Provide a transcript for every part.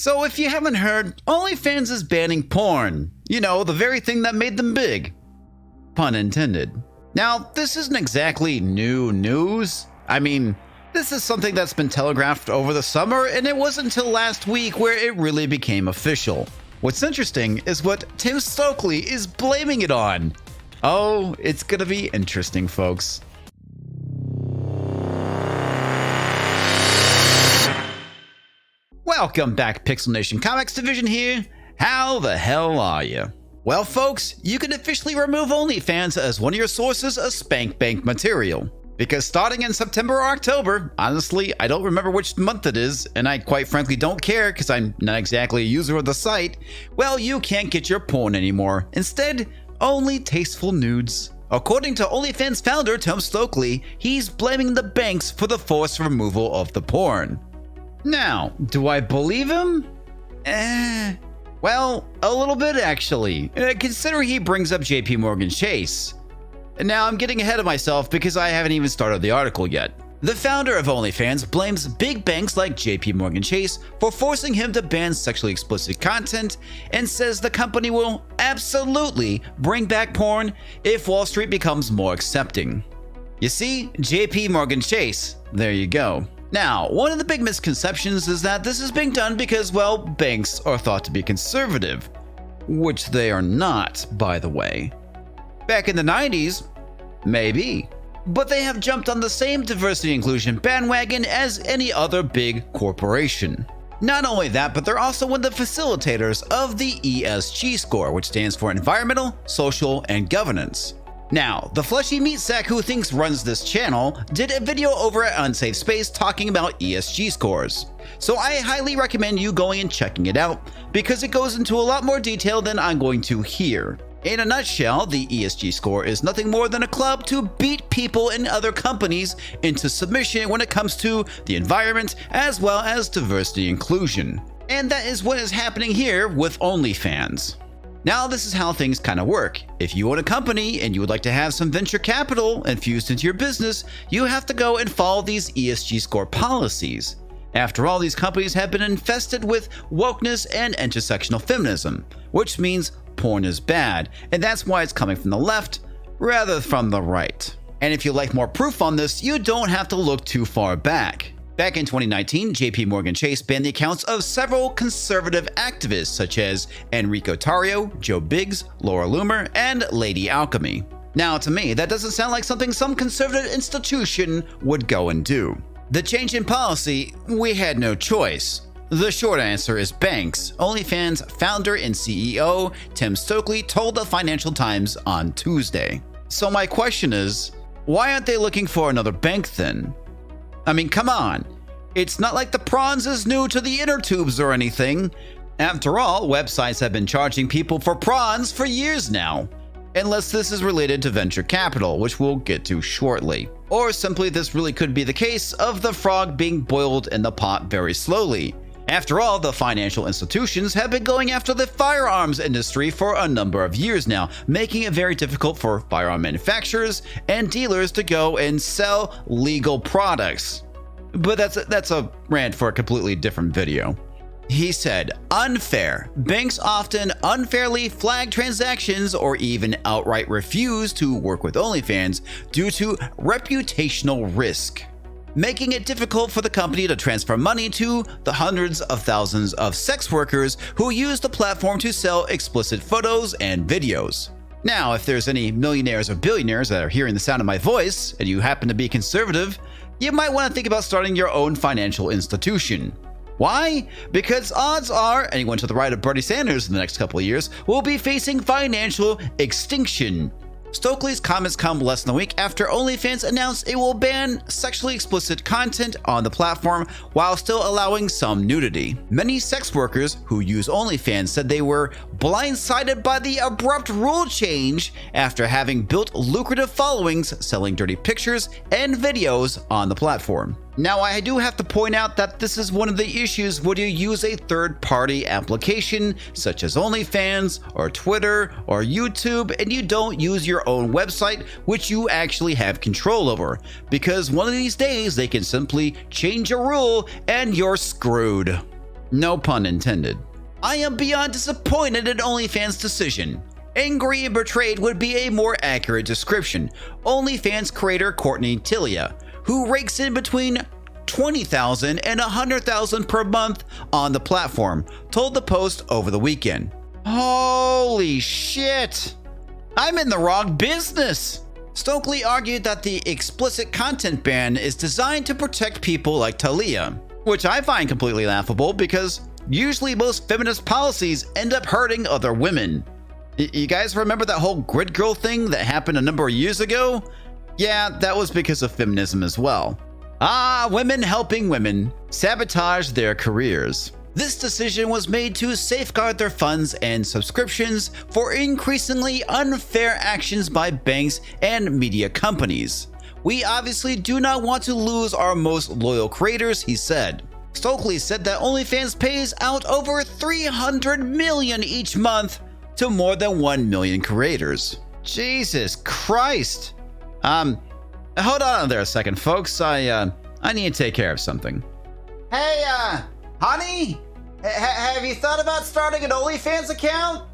So if you haven't heard, OnlyFans is banning porn. You know, the very thing that made them big. Pun intended. Now, this isn't exactly new news. I mean, this is something that's been telegraphed over the summer, and it wasn't until last week where it really became official. What's interesting is what Tim Stokely is blaming it on. Oh, it's gonna be interesting, folks. Welcome back, Pixel Nation Comics Division here. How the hell are you? Well, folks, you can officially remove OnlyFans as one of your sources of spank bank material. Because starting in September or October, honestly, I don't remember which month it is, and I quite frankly don't care because I'm not exactly a user of the site, well, you can't get your porn anymore. Instead, only tasteful nudes. According to OnlyFans founder Tim Stokely, he's blaming the banks for the forced removal of the porn. Now, do I believe him? Well, a little bit actually, considering he brings up JP Chase. And now I'm getting ahead of myself because I haven't even started the article yet. The founder of OnlyFans blames big banks like JP Chase for forcing him to ban sexually explicit content and says the company will absolutely bring back porn if Wall Street becomes more accepting. You see, JP Chase, there you go. Now, one of the big misconceptions is that this is being done because, well, banks are thought to be conservative, which they are not, by the way. Back in the 90s, maybe, but they have jumped on the same diversity inclusion bandwagon as any other big corporation. Not only that, but they're also one of the facilitators of the ESG score, which stands for Environmental, Social, and Governance. Now, the fleshy meat sack who thinks runs this channel did a video over at Unsafe Space talking about ESG scores. So I highly recommend you going and checking it out because it goes into a lot more detail than I'm going to here. In a nutshell, the ESG score is nothing more than a club to beat people in other companies into submission when it comes to the environment as well as diversity inclusion. And that is what is happening here with OnlyFans. Now, this is how things kind of work. If you own a company and you would like to have some venture capital infused into your business, you have to go and follow these ESG score policies. After all, these companies have been infested with wokeness and intersectional feminism, which means porn is bad, and that's why it's coming from the left rather from the right. And if you like more proof on this, you don't have to look too far back. Back in 2019, JP Chase banned the accounts of several conservative activists such as Enrico Tarrio, Joe Biggs, Laura Loomer, and Lady Alchemy. Now, to me, that doesn't sound like something some conservative institution would go and do. The change in policy, we had no choice. The short answer is banks. OnlyFans founder and CEO Tim Stokely told the Financial Times on Tuesday. So my question is, why aren't they looking for another bank then? I mean, come on. It's not like the prawns is new to the inner tubes or anything. After all, websites have been charging people for prawns for years now. Unless this is related to venture capital, which we'll get to shortly. Or simply this really could be the case of the frog being boiled in the pot very slowly. After all, the financial institutions have been going after the firearms industry for a number of years now, making it very difficult for firearm manufacturers and dealers to go and sell legal products. But that's a rant for a completely different video. He said, unfair. Banks often unfairly flag transactions or even outright refuse to work with OnlyFans due to reputational risk, making it difficult for the company to transfer money to the hundreds of thousands of sex workers who use the platform to sell explicit photos and videos. Now, if there's any millionaires or billionaires that are hearing the sound of my voice and you happen to be conservative, you might want to think about starting your own financial institution. Why? Because odds are anyone to the right of Bernie Sanders in the next couple of years will be facing financial extinction. Stokely's comments come less than a week after OnlyFans announced it will ban sexually explicit content on the platform while still allowing some nudity. Many sex workers who use OnlyFans said they were blindsided by the abrupt rule change after having built lucrative followings selling dirty pictures and videos on the platform. Now, I do have to point out that this is one of the issues when you use a third-party application such as OnlyFans or Twitter or YouTube and you don't use your own website, which you actually have control over, because one of these days they can simply change a rule and you're screwed. No pun intended. I am beyond disappointed in OnlyFans' decision. Angry and betrayed would be a more accurate description. OnlyFans creator Courtney Tilia, who rakes in between $20,000 and $100,000 per month on the platform, told the Post over the weekend. Holy shit! I'm in the wrong business! Stokely argued that the explicit content ban is designed to protect people like Talia, which I find completely laughable because usually most feminist policies end up hurting other women. You guys remember that whole grid girl thing that happened a number of years ago? Yeah, that was because of feminism as well. Women helping women sabotage their careers. This decision was made to safeguard their funds and subscriptions for increasingly unfair actions by banks and media companies. We obviously do not want to lose our most loyal creators, he said. Stokely said that OnlyFans pays out over $300 million each month to more than 1 million creators. Jesus Christ. Hold on there a second, folks. I need to take care of something. Hey, honey? Have you thought about starting an OnlyFans account?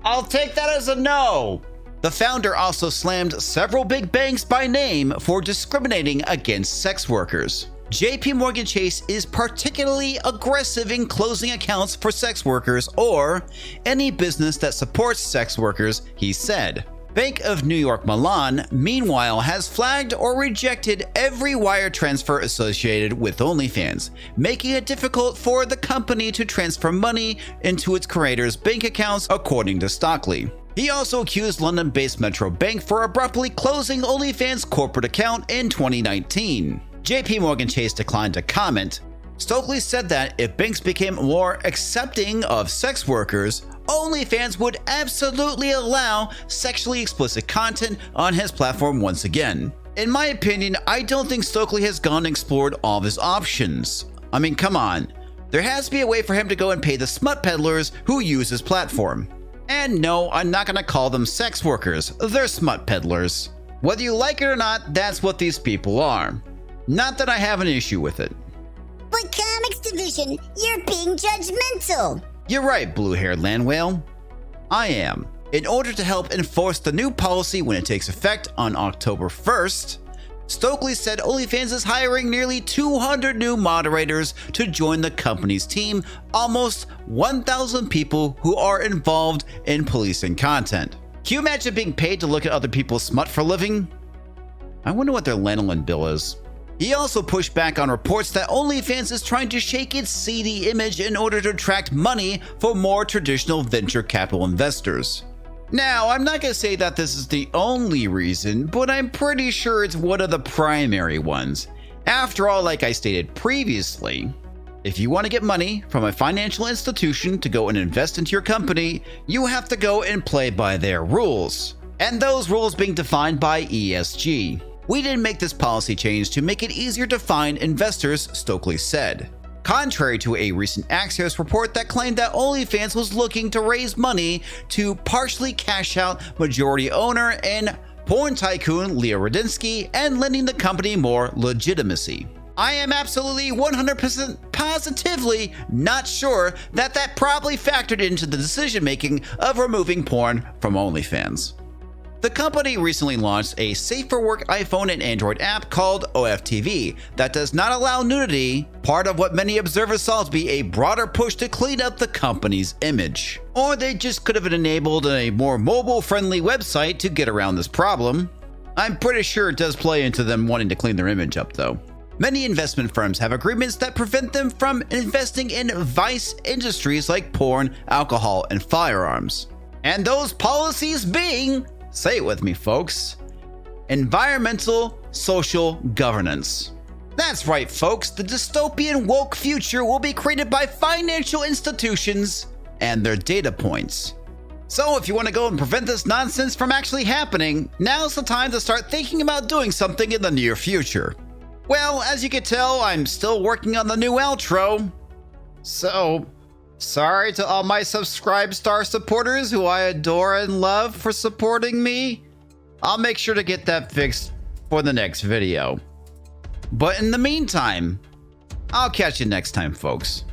I'll take that as a no. The founder also slammed several big banks by name for discriminating against sex workers. JP Chase is particularly aggressive in closing accounts for sex workers or any business that supports sex workers, he said. Bank of New York Milan, meanwhile, has flagged or rejected every wire transfer associated with OnlyFans, making it difficult for the company to transfer money into its creators' bank accounts, according to Stokely. He also accused London-based Metro Bank for abruptly closing OnlyFans' corporate account in 2019. JP Chase declined to comment. Stokely said that if banks became more accepting of sex workers, OnlyFans would absolutely allow sexually explicit content on his platform once again. In my opinion, I don't think Stokely has gone and explored all of his options. I mean, come on. There has to be a way for him to go and pay the smut peddlers who use his platform. And no, I'm not going to call them sex workers. They're smut peddlers. Whether you like it or not, that's what these people are. Not that I have an issue with it. But Comics Division, you're being judgmental. You're right, blue-haired land whale. I am. In order to help enforce the new policy when it takes effect on October 1st, Stokely said OnlyFans is hiring nearly 200 new moderators to join the company's team, almost 1,000 people who are involved in policing content. Can you imagine being paid to look at other people's smut for a living? I wonder what their lanolin bill is. He also pushed back on reports that OnlyFans is trying to shake its seedy image in order to attract money for more traditional venture capital investors. Now, I'm not going to say that this is the only reason, but I'm pretty sure it's one of the primary ones. After all, like I stated previously, if you want to get money from a financial institution to go and invest into your company, you have to go and play by their rules. And those rules being defined by ESG. We didn't make this policy change to make it easier to find investors, Stokely said. Contrary to a recent Axios report that claimed that OnlyFans was looking to raise money to partially cash out majority owner and porn tycoon Leah Radinsky and lending the company more legitimacy. I am absolutely 100% positively not sure that that probably factored into the decision making of removing porn from OnlyFans. The company recently launched a safe-for-work iPhone and Android app called OFTV that does not allow nudity, part of what many observers saw to be a broader push to clean up the company's image. Or they just could have enabled a more mobile-friendly website to get around this problem. I'm pretty sure it does play into them wanting to clean their image up though. Many investment firms have agreements that prevent them from investing in vice industries like porn, alcohol, and firearms. And those policies being, say it with me, folks, environmental social governance. That's right, folks, the dystopian woke future will be created by financial institutions and their data points. So if you want to go and prevent this nonsense from actually happening, now's the time to start thinking about doing something in the near future. Well, as you can tell, I'm still working on the new outro. So, sorry to all my Subscribe Star supporters who I adore and love for supporting me. I'll make sure to get that fixed for the next video. But in the meantime, I'll catch you next time, folks.